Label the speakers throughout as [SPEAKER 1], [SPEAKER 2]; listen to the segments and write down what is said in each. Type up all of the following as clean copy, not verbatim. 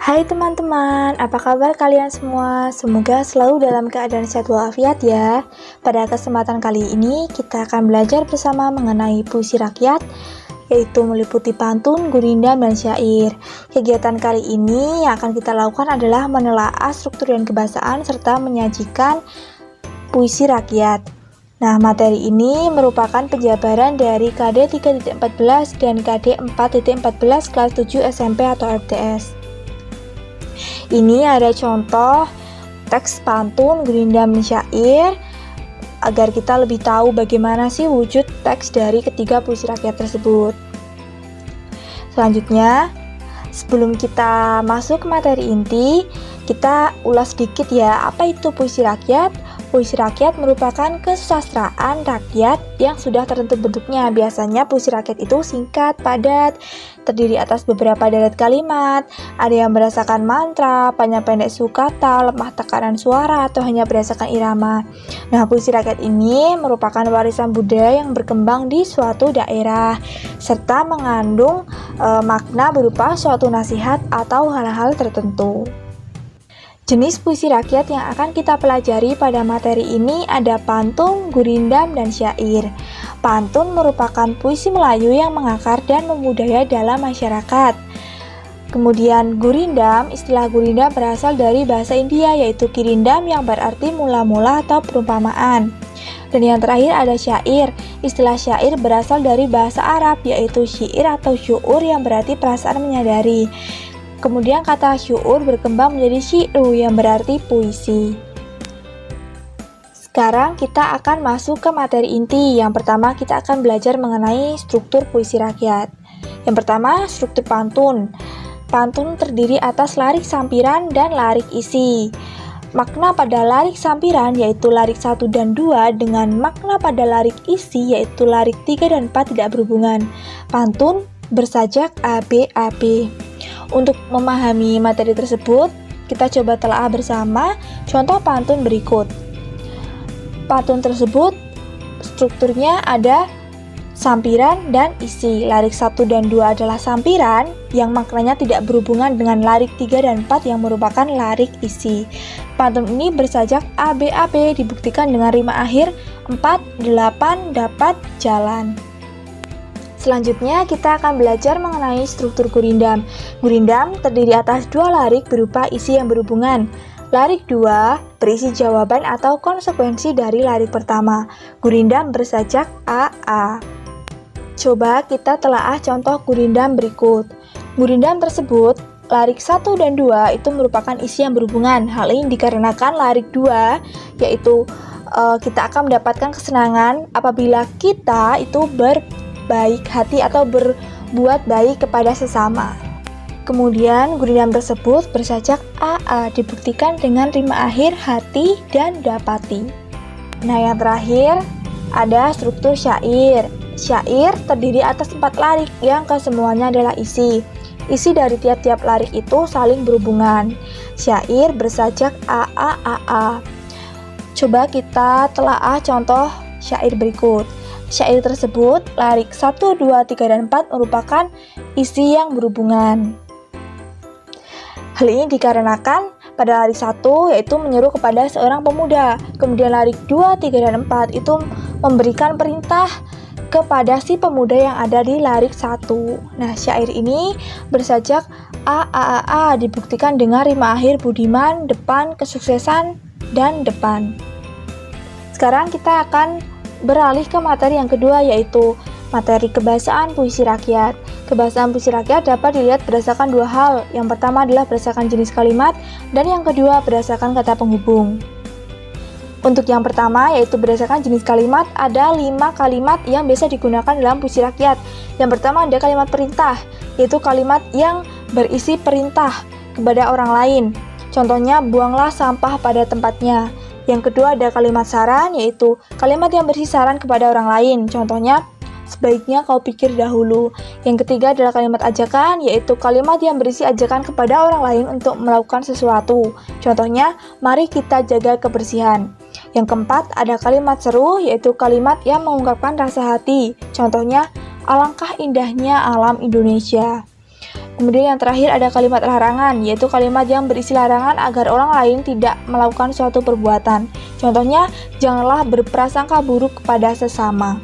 [SPEAKER 1] Hai teman-teman, apa kabar kalian semua? Semoga selalu dalam keadaan sehat walafiat ya. Pada kesempatan kali ini, kita akan belajar bersama mengenai puisi rakyat, yaitu meliputi pantun, gurindam, dan syair. Kegiatan kali ini yang akan kita lakukan adalah menelaah struktur dan kebahasaan serta menyajikan puisi rakyat. Nah, materi ini merupakan penjabaran dari KD 3.14 dan KD 4.14 kelas 7 SMP atau FTS. Ini ada contoh teks pantun, gurindam, dan syair agar kita lebih tahu bagaimana sih wujud teks dari ketiga puisi rakyat tersebut. Selanjutnya, sebelum kita masuk ke materi inti, kita ulas sedikit ya, apa itu puisi rakyat? Puisi rakyat merupakan kesusastraan rakyat yang sudah tertentu bentuknya. Biasanya puisi rakyat itu singkat, padat, terdiri atas beberapa deret kalimat, ada yang berdasarkan mantra, panjang pendek sukata, lemah tekanan suara, atau hanya berdasarkan irama. Nah, puisi rakyat ini merupakan warisan budaya yang berkembang di suatu daerah, serta mengandung makna berupa suatu nasihat atau hal-hal tertentu. Jenis puisi rakyat yang akan kita pelajari pada materi ini ada pantun, gurindam, dan syair. Pantun merupakan puisi Melayu yang mengakar dan membudaya dalam masyarakat. Kemudian gurindam, istilah gurindam berasal dari bahasa India yaitu kirindam yang berarti mula-mula atau perumpamaan. Dan yang terakhir ada syair. Istilah syair berasal dari bahasa Arab yaitu syair atau syu'ur yang berarti perasaan menyadari. Kemudian kata syu'ur berkembang menjadi syi'ru yang berarti puisi. Sekarang kita akan masuk ke materi inti. Yang pertama kita akan belajar mengenai struktur puisi rakyat. Yang pertama, struktur pantun. Pantun terdiri atas larik sampiran dan larik isi. Makna pada larik sampiran yaitu larik 1 dan 2 dengan makna pada larik isi yaitu larik 3 dan 4 tidak berhubungan. Pantun bersajak ABAB. Untuk memahami materi tersebut, kita coba telaah bersama contoh pantun berikut. Pantun tersebut strukturnya ada sampiran dan isi. Larik 1 dan 2 adalah sampiran yang maknanya tidak berhubungan dengan larik 3 dan 4 yang merupakan larik isi. Pantun ini bersajak ABAB dibuktikan dengan rima akhir 4, 8, dapat, jalan. Selanjutnya kita akan belajar mengenai struktur gurindam. Gurindam terdiri atas dua larik berupa isi yang berhubungan. Larik 2 berisi jawaban atau konsekuensi dari larik pertama. Gurindam bersajak AA. Coba kita telaah contoh gurindam berikut. Gurindam tersebut, larik 1 dan 2 itu merupakan isi yang berhubungan. Hal ini dikarenakan larik 2 yaitu kita akan mendapatkan kesenangan apabila kita itu berbaik hati atau berbuat baik kepada sesama. Kemudian gurindam tersebut bersajak AA dibuktikan dengan rima akhir hati dan dapati. Nah, yang terakhir ada struktur syair. Syair terdiri atas 4 larik yang kesemuanya adalah isi. Isi dari tiap-tiap larik itu saling berhubungan. Syair bersajak AAAA. Coba kita telaah contoh syair berikut. Syair tersebut, larik 1, 2, 3, dan 4 merupakan isi yang berhubungan. Hal ini dikarenakan pada larik 1 yaitu menyeru kepada seorang pemuda. Kemudian larik 2, 3, dan 4 itu memberikan perintah kepada si pemuda yang ada di larik 1. Nah, syair ini bersajak AAAA dibuktikan dengan rima akhir budiman, depan, kesuksesan, dan depan. Sekarang kita akan beralih ke materi yang kedua yaitu materi kebahasaan puisi rakyat. Kebahasaan puisi rakyat dapat dilihat berdasarkan dua hal. Yang pertama adalah berdasarkan jenis kalimat dan yang kedua berdasarkan kata penghubung. Untuk yang pertama yaitu berdasarkan jenis kalimat, ada 5 kalimat yang biasa digunakan dalam puisi rakyat. Yang pertama ada kalimat perintah, yaitu kalimat yang berisi perintah kepada orang lain. Contohnya buanglah sampah pada tempatnya. Yang kedua ada kalimat saran, yaitu kalimat yang berisi saran kepada orang lain. Contohnya, sebaiknya kau pikir dahulu. Yang ketiga adalah kalimat ajakan, yaitu kalimat yang berisi ajakan kepada orang lain untuk melakukan sesuatu. Contohnya, mari kita jaga kebersihan. Yang keempat ada kalimat seru, yaitu kalimat yang mengungkapkan rasa hati. Contohnya, alangkah indahnya alam Indonesia. Kemudian yang terakhir ada kalimat larangan, yaitu kalimat yang berisi larangan agar orang lain tidak melakukan suatu perbuatan. Contohnya, janganlah berprasangka buruk kepada sesama.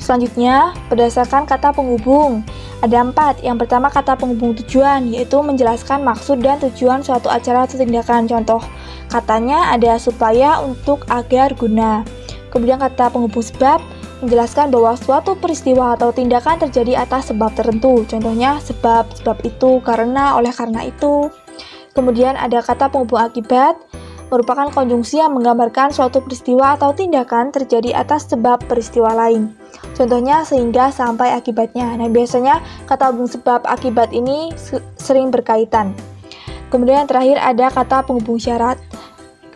[SPEAKER 1] Selanjutnya, berdasarkan kata penghubung. Ada 4. Yang pertama kata penghubung tujuan, yaitu menjelaskan maksud dan tujuan suatu acara atau tindakan. Contoh, katanya ada supaya, untuk, agar, guna. Kemudian kata penghubung sebab, menjelaskan bahwa suatu peristiwa atau tindakan terjadi atas sebab tertentu. Contohnya, sebab itu, karena, oleh karena itu. Kemudian ada kata penghubung akibat, merupakan konjungsi yang menggambarkan suatu peristiwa atau tindakan terjadi atas sebab peristiwa lain. Contohnya, sehingga, sampai, akibatnya. Nah, biasanya kata hubung sebab akibat ini sering berkaitan. Kemudian yang terakhir ada kata penghubung syarat,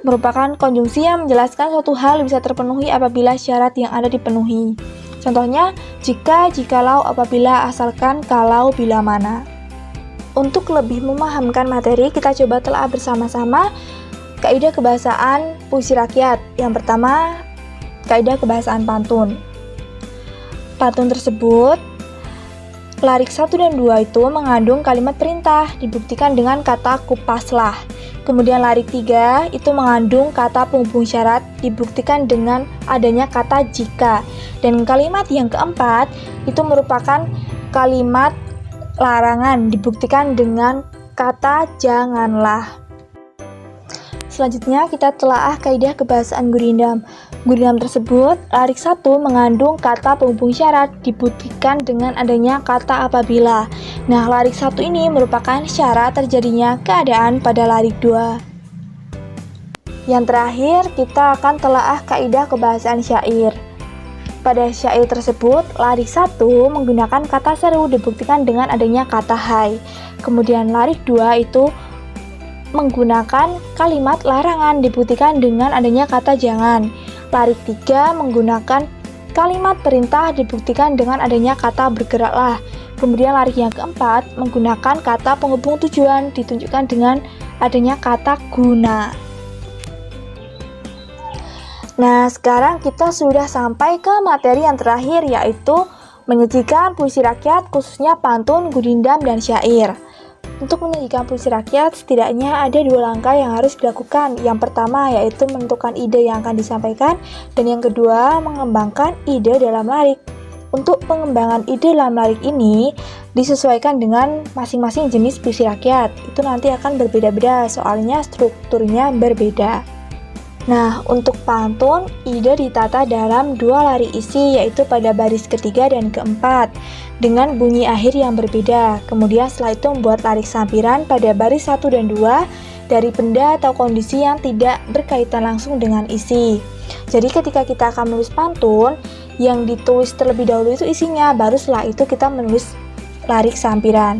[SPEAKER 1] merupakan konjungsi yang menjelaskan suatu hal bisa terpenuhi apabila syarat yang ada dipenuhi. Contohnya, jika, jikalau, apabila, asalkan, kalau, bila mana. Untuk lebih memahamkan materi, kita coba telah bersama-sama kaidah kebahasaan puisi rakyat. Yang pertama, kaidah kebahasaan pantun. Pantun tersebut, larik 1 dan 2 itu mengandung kalimat perintah, dibuktikan dengan kata kupaslah. Kemudian larik 3 itu mengandung kata penghubung syarat, dibuktikan dengan adanya kata jika. Dan kalimat yang keempat itu merupakan kalimat larangan, dibuktikan dengan kata janganlah. Selanjutnya kita telaah kaidah kebahasaan gurindam. Gurindam tersebut, larik 1 mengandung kata penghubung syarat, dibuktikan dengan adanya kata apabila. Nah, larik 1 ini merupakan syarat terjadinya keadaan pada larik 2. Yang terakhir, kita akan telaah kaidah kebahasaan syair. Pada syair tersebut, larik 1 menggunakan kata seru, dibuktikan dengan adanya kata hai. Kemudian larik 2 itu menggunakan kalimat larangan, dibuktikan dengan adanya kata jangan. Larik 3 menggunakan kalimat perintah, dibuktikan dengan adanya kata bergeraklah. Kemudian larik yang keempat menggunakan kata penghubung tujuan, ditunjukkan dengan adanya kata guna. Nah, sekarang kita sudah sampai ke materi yang terakhir, yaitu menyajikan puisi rakyat, khususnya pantun, gurindam, dan syair. Untuk menyajikan puisi rakyat, setidaknya ada 2 langkah yang harus dilakukan. Yang pertama yaitu menentukan ide yang akan disampaikan, dan yang kedua mengembangkan ide dalam larik. Untuk pengembangan ide dalam larik ini disesuaikan dengan masing-masing jenis puisi rakyat. Itu nanti akan berbeda-beda, soalnya strukturnya berbeda. Nah, untuk pantun, ide ditata dalam 2 larik isi, yaitu pada baris ketiga dan keempat, dengan bunyi akhir yang berbeda. Kemudian setelah itu membuat larik sampiran pada baris 1 dan 2 dari benda atau kondisi yang tidak berkaitan langsung dengan isi. Jadi ketika kita akan menulis pantun, yang ditulis terlebih dahulu itu isinya, baru setelah itu kita menulis larik sampiran.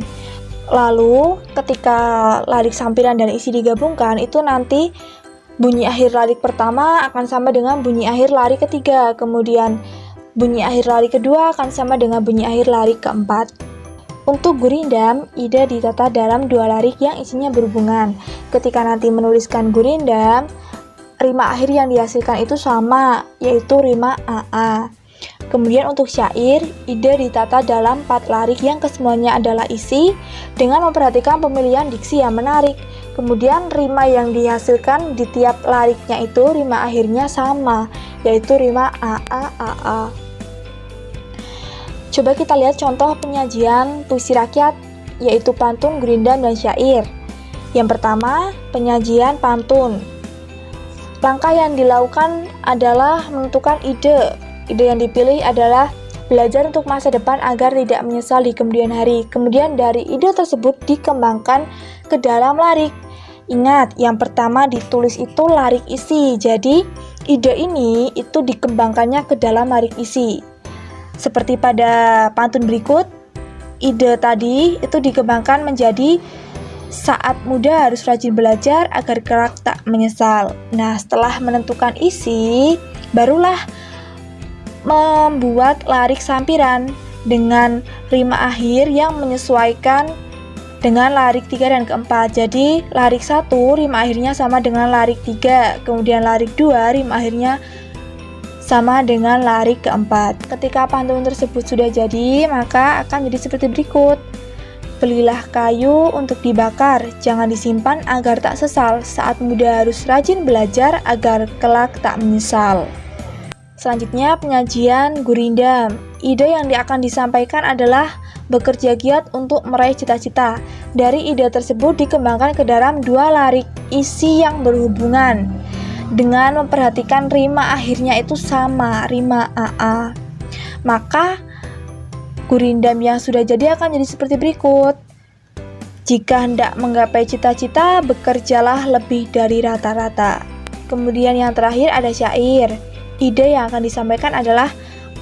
[SPEAKER 1] Lalu ketika larik sampiran dan isi digabungkan, itu nanti bunyi akhir larik pertama akan sama dengan bunyi akhir larik ketiga, kemudian bunyi akhir larik kedua akan sama dengan bunyi akhir larik keempat. Untuk gurindam, ide ditata dalam 2 larik yang isinya berhubungan. Ketika nanti menuliskan gurindam, rima akhir yang dihasilkan itu sama, yaitu rima AA. Kemudian untuk syair, ide ditata dalam 4 larik yang kesemuanya adalah isi, dengan memperhatikan pemilihan diksi yang menarik. Kemudian rima yang dihasilkan di tiap lariknya itu rima akhirnya sama, yaitu rima AA. Coba kita lihat contoh penyajian puisi rakyat, yaitu pantun, gurindam, dan syair. Yang pertama, penyajian pantun. Langkah yang dilakukan adalah menentukan ide. Ide yang dipilih adalah belajar untuk masa depan agar tidak menyesal di kemudian hari. Kemudian dari ide tersebut dikembangkan ke dalam larik. Ingat, yang pertama ditulis itu larik isi. Jadi, ide ini itu dikembangkannya ke dalam larik isi. Seperti pada pantun berikut, ide tadi itu dikembangkan menjadi saat muda harus rajin belajar agar kelak tak menyesal. Nah, setelah menentukan isi, barulah membuat larik sampiran dengan rima akhir yang menyesuaikan dengan larik 3 dan keempat. Jadi larik 1 rima akhirnya sama dengan larik 3, kemudian larik 2 rima akhirnya sama dengan larik keempat. Ketika pantun tersebut sudah jadi, maka akan jadi seperti berikut. Belilah kayu untuk dibakar, jangan disimpan agar tak sesal. Saat muda harus rajin belajar agar kelak tak menyesal. Selanjutnya penyajian gurindam. Ide yang akan disampaikan adalah bekerja giat untuk meraih cita-cita. Dari ide tersebut dikembangkan ke dalam dua larik isi yang berhubungan dengan memperhatikan rima akhirnya itu sama, rima AA. Maka gurindam yang sudah jadi akan jadi seperti berikut. Jika hendak menggapai cita-cita, bekerjalah lebih dari rata-rata. Kemudian yang terakhir ada syair. Ide yang akan disampaikan adalah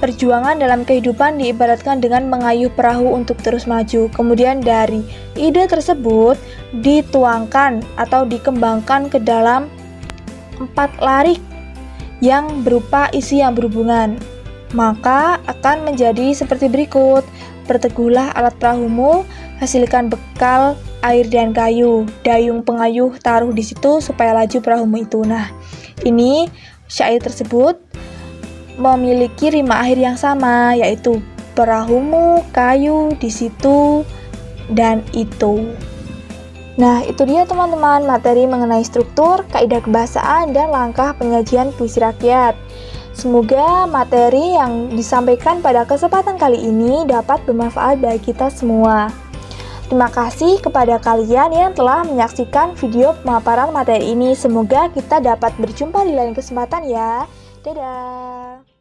[SPEAKER 1] perjuangan dalam kehidupan diibaratkan dengan mengayuh perahu untuk terus maju. Kemudian dari ide tersebut dituangkan atau dikembangkan ke dalam 4 larik yang berupa isi yang berhubungan. Maka akan menjadi seperti berikut. Perteguhlah alat perahumu, hasilkan bekal, air dan kayu. Dayung pengayuh taruh di situ supaya laju perahumu itu. Nah, ini syair tersebut memiliki rima akhir yang sama, yaitu perahumu, kayu, di situ, dan itu. Nah, itu dia teman-teman materi mengenai struktur, kaidah kebahasaan, dan langkah penyajian puisi rakyat. Semoga materi yang disampaikan pada kesempatan kali ini dapat bermanfaat bagi kita semua. Terima kasih kepada kalian yang telah menyaksikan video pemaparan materi ini. Semoga kita dapat berjumpa di lain kesempatan ya. Dadah!